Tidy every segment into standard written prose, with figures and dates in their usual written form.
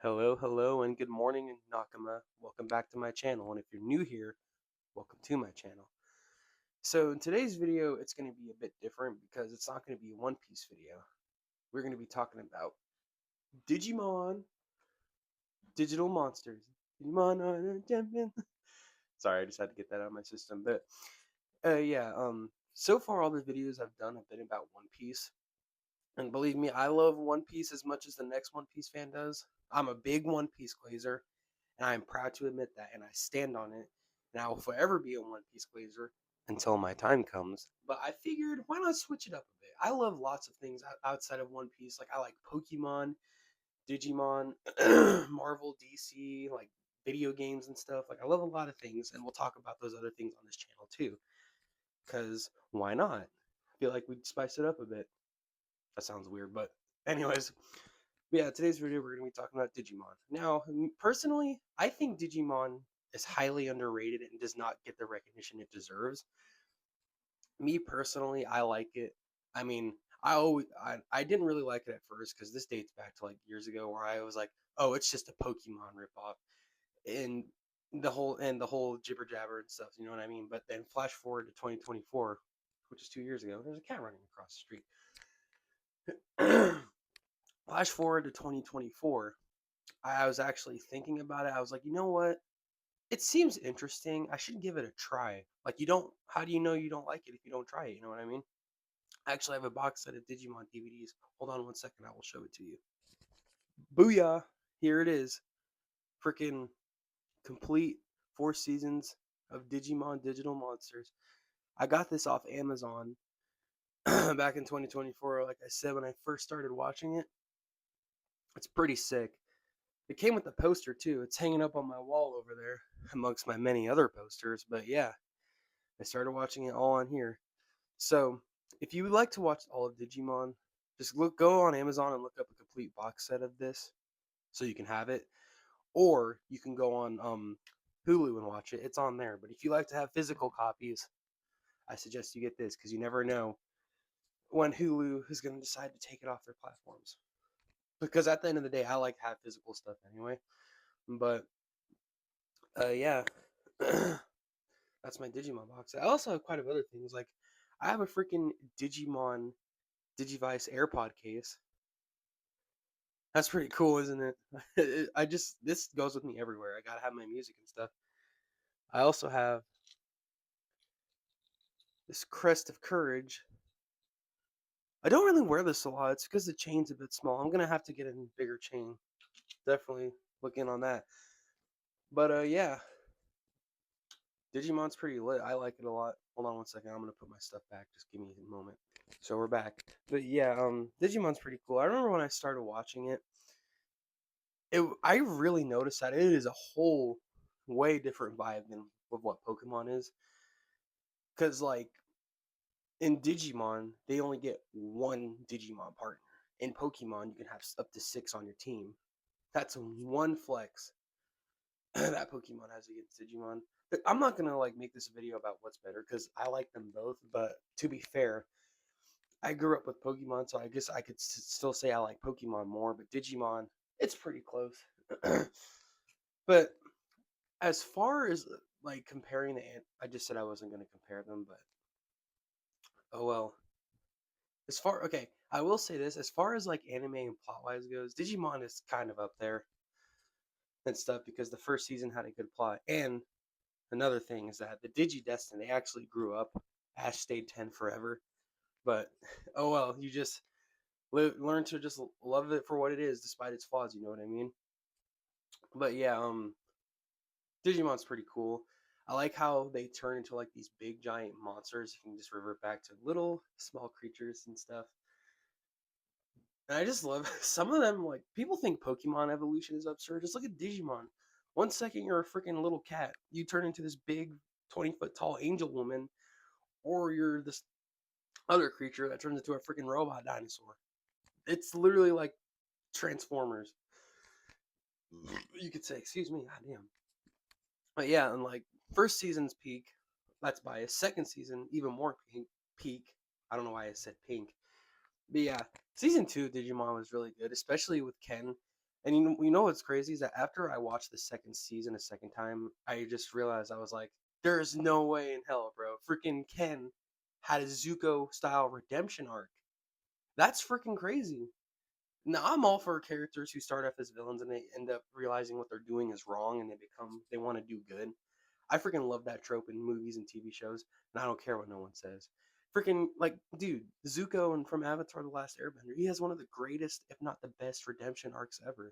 Hello, and good morning, Nakama. Welcome back to my channel. And if you're new here, welcome to my channel. So in today's video, it's going to be a bit different because it's not going to be a One Piece video. We're going to be talking about Digimon, digital monsters. Digimon are a champion. Sorry, I just had to get that out of my system. But so far all the videos I've done have been about One Piece. And believe me, I love One Piece as much as the next One Piece fan does. I'm a big One Piece glazer, and I am proud to admit that, and I stand on it. And I will forever be a One Piece glazer until my time comes. But I figured, why not switch it up a bit? I love lots of things outside of One Piece. Like I like Pokemon, Digimon, Marvel, DC, like video games and stuff. Like I love a lot of things, and we'll talk about those other things on this channel too. Cause why not? I feel like we'd spice it up a bit. That sounds weird, but anyways, yeah, today's video we're going to be talking about Digimon. Now, personally, I think Digimon is highly underrated and does not get the recognition it deserves. Me personally, I like it. I mean, I didn't really like it at first because this dates back to like years ago where I was like, oh, it's just a Pokemon ripoff, and the whole jibber jabber and stuff. You know what I mean? But then flash forward to 2024, which is 2 years ago. There's a cat running across the street. Flash forward to 2024, I was actually thinking about it. I was like, you know what? It seems interesting. I should give it a try. Like, how do you know you don't like it if you don't try it? You know what I mean? I actually have a box set of Digimon DVDs. Hold on 1 second. I will show it to you. Booyah! Here it is. Freaking complete 4 seasons of Digimon Digital Monsters. I got this off Amazon back in 2024. Like I said, when I first started watching it, it's pretty sick. It came with a poster too. It's hanging up on my wall over there amongst my many other posters. But yeah, I started watching it all on here. So if you would like to watch all of Digimon, just go on Amazon and look up a complete box set of this so you can have it. Or you can go on Hulu and watch it. It's on there. But if you like to have physical copies, I suggest you get this because you never know when Hulu is going to decide to take it off their platforms. Because at the end of the day, I like to have physical stuff anyway. But yeah, that's my Digimon box. I also have quite a few other things. Like I have a freaking Digimon Digivice AirPod case. That's pretty cool, isn't it? This goes with me everywhere. I gotta have my music and stuff. I also have this Crest of Courage. I don't really wear this a lot. It's because the chain's a bit small. I'm gonna have to get a bigger chain. Definitely look in on that. But yeah, Digimon's pretty lit. I like it a lot. Hold on 1 second. I'm gonna put my stuff back. Just give me a moment. So we're back. But yeah, Digimon's pretty cool. I remember when I started watching it, I really noticed that it is a whole way different vibe than with what Pokemon is. Cause like in Digimon, they only get one Digimon partner. In Pokemon, you can have up to 6 on your team. That's one flex that Pokemon has against Digimon. But I'm not gonna like make this video about what's better because I like them both. But to be fair, I grew up with Pokemon, so I guess I could still say I like Pokemon more. But Digimon, it's pretty close. But as far as like comparing I just said I wasn't gonna compare them, but oh well. I will say this: as far as like anime and plot wise goes, Digimon is kind of up there and stuff because the first season had a good plot. And another thing is that the Digidestin they actually grew up. Ash stayed 10 forever, but oh well, you just learn to just love it for what it is, despite its flaws. You know what I mean? But yeah, Digimon's pretty cool. I like how they turn into like these big giant monsters. You can just revert back to little small creatures and stuff. And I just love some of them. Like people think Pokemon evolution is absurd. Just look at Digimon. 1 second you're a freaking little cat, you turn into this big 20-foot tall angel woman, or you're this other creature that turns into a freaking robot dinosaur. It's literally like Transformers. You could say, excuse me, goddamn. But yeah, and like first season's peak, that's biased. Second season, even more peak. I don't know why I said pink. But yeah, season 2 Digimon was really good, especially with Ken And you know what's crazy is that after I watched the second season a second time, I just realized I was like, there's no way in hell, bro. Freaking Ken had a Zuko style redemption arc. That's freaking crazy. Now I'm all for characters who start off as villains and they end up realizing what they're doing is wrong and they want to do good. I freaking love that trope in movies and TV shows, and I don't care what no one says. Freaking like, dude, Zuko and from Avatar: The Last Airbender, he has one of the greatest, if not the best, redemption arcs ever.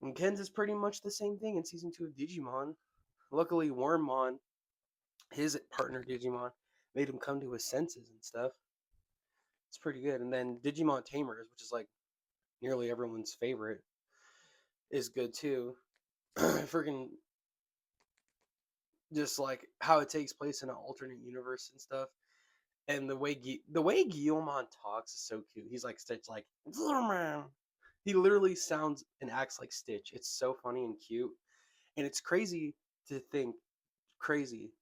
And Ken's is pretty much the same thing in season 2 of Digimon. Luckily, Wormmon, his partner Digimon, made him come to his senses and stuff. It's pretty good. And then Digimon Tamers, which is like nearly everyone's favorite, is good too. Freaking just like how it takes place in an alternate universe and stuff. And the way Guillemon talks is so cute. He's like Stitch, like man. He literally sounds and acts like Stitch. It's so funny and cute, and it's crazy to think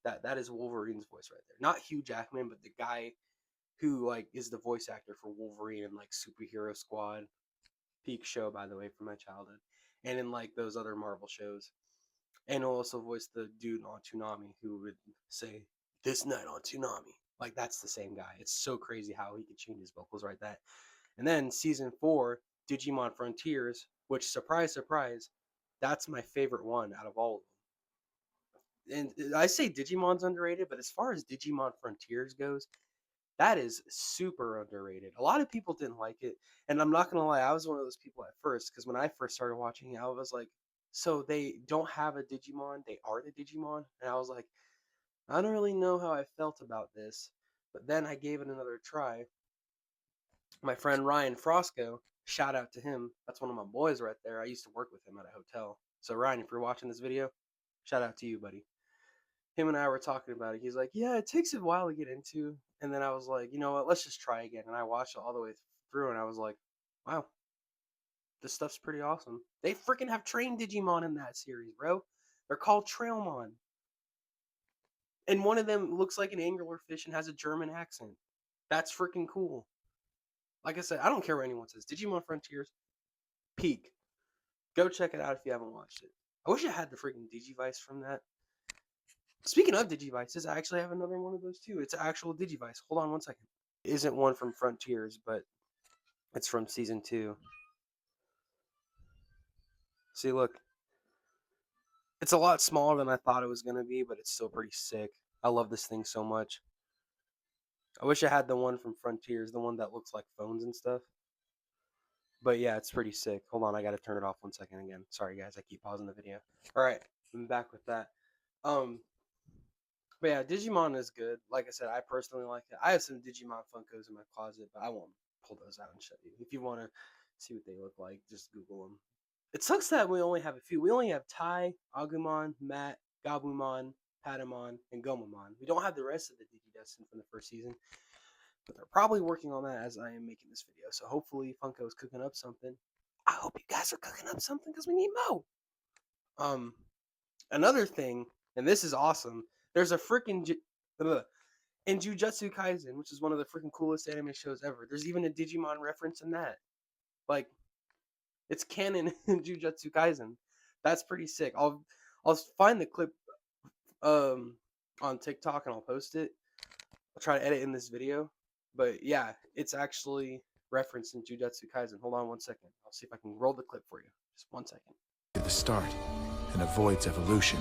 that that is Wolverine's voice right there. Not Hugh Jackman, but the guy who like is the voice actor for Wolverine and like Superhero Squad, peak show by the way from my childhood, and in like those other Marvel shows. And he'll also voice the dude on Toonami who would say this night on Toonami. Like that's the same guy. It's so crazy how he could change his vocals right that. And then season 4, Digimon Frontiers, which surprise surprise, that's my favorite one out of all of them. And I say Digimon's underrated, but as far as Digimon Frontiers goes, that is super underrated. A lot of people didn't like it, and I'm not gonna lie, I was one of those people at first because when I first started watching it, I was like, so they don't have a Digimon, they are the Digimon, and I was like, I don't really know how I felt about this, but then I gave it another try. My friend Ryan Frosco, shout out to him. That's one of my boys right there. I used to work with him at a hotel. So Ryan, if you're watching this video, shout out to you, buddy. Him and I were talking about it. He's like, "Yeah, it takes a while to get into." And then I was like, "You know what? Let's just try again." And I watched it all the way through, and I was like, "Wow, this stuff's pretty awesome." They freaking have trained Digimon in that series, bro. They're called Trailmon, and one of them looks like an anglerfish and has a German accent. That's freaking cool. Like I said, I don't care what anyone says. Digimon Frontiers, peak. Go check it out if you haven't watched it. I wish I had the freaking Digivice from that. Speaking of Digivices, I actually have another one of those too. It's an actual Digivice. Hold on one second. It isn't one from Frontiers, but it's from season 2. See, look. It's a lot smaller than I thought it was going to be, but it's still pretty sick. I love this thing so much. I wish I had the one from Frontiers, the one that looks like phones and stuff. But yeah, it's pretty sick. Hold on, I gotta turn it off one second again. Sorry guys, I keep pausing the video. Alright, I'm back with that. Um but yeah, Digimon is good. Like I said, I personally like it. I have some Digimon Funkos in my closet, but I won't pull those out and show you. If you wanna see what they look like, just Google them. It sucks that we only have a few. We only have Tai, Agumon, Matt, Gabumon, Patamon, and Gomamon. We don't have the rest of the Digidestin from the first season. But they're probably working on that as I am making this video. So hopefully Funko's cooking up something. I hope you guys are cooking up something because we need more. Um, Another thing, and this is awesome. There's a freaking in Jujutsu Kaisen, which is one of the freaking coolest anime shows ever. There's even a Digimon reference in that. Like, it's canon in Jujutsu Kaisen. That's pretty sick. I'll find the clip um on TikTok and I'll post it. I'll try to edit in this video. But yeah, it's actually referenced in Jujutsu Kaisen. Hold on one second. I'll see if I can roll the clip for you. Just 1 second. At the start and avoids evolution.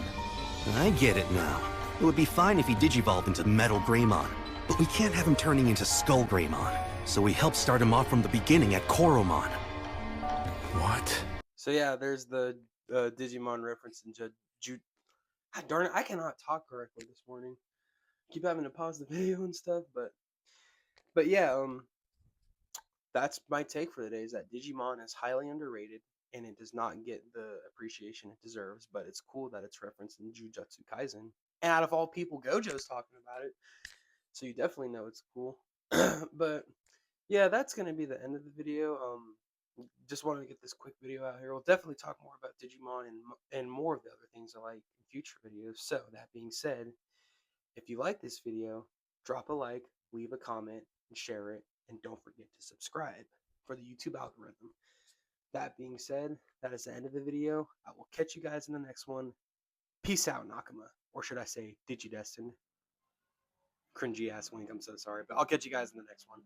I get it now. It would be fine if he digivolved into Metal Greymon, but we can't have him turning into Skull Greymon. So we help start him off from the beginning at Koromon. What? So yeah, there's the Digimon reference in God darn it, I cannot talk correctly this morning. Keep having to pause the video and stuff, but yeah, that's my take for the day. Is that Digimon is highly underrated and it does not get the appreciation it deserves, but it's cool that it's referenced in Jujutsu Kaisen. And out of all people, Gojo's talking about it, so you definitely know it's cool. But yeah, that's gonna be the end of the video. Just wanted to get this quick video out here. We'll definitely talk more about Digimon and more of the other things I like in future videos. So that being said, if you like this video, drop a like, leave a comment, and share it, and don't forget to subscribe for the YouTube algorithm. That being said, that is the end of the video. I will catch you guys in the next one. Peace out, Nakama. Or should I say, Digidestined? Cringy ass wink, I'm so sorry. But I'll catch you guys in the next one.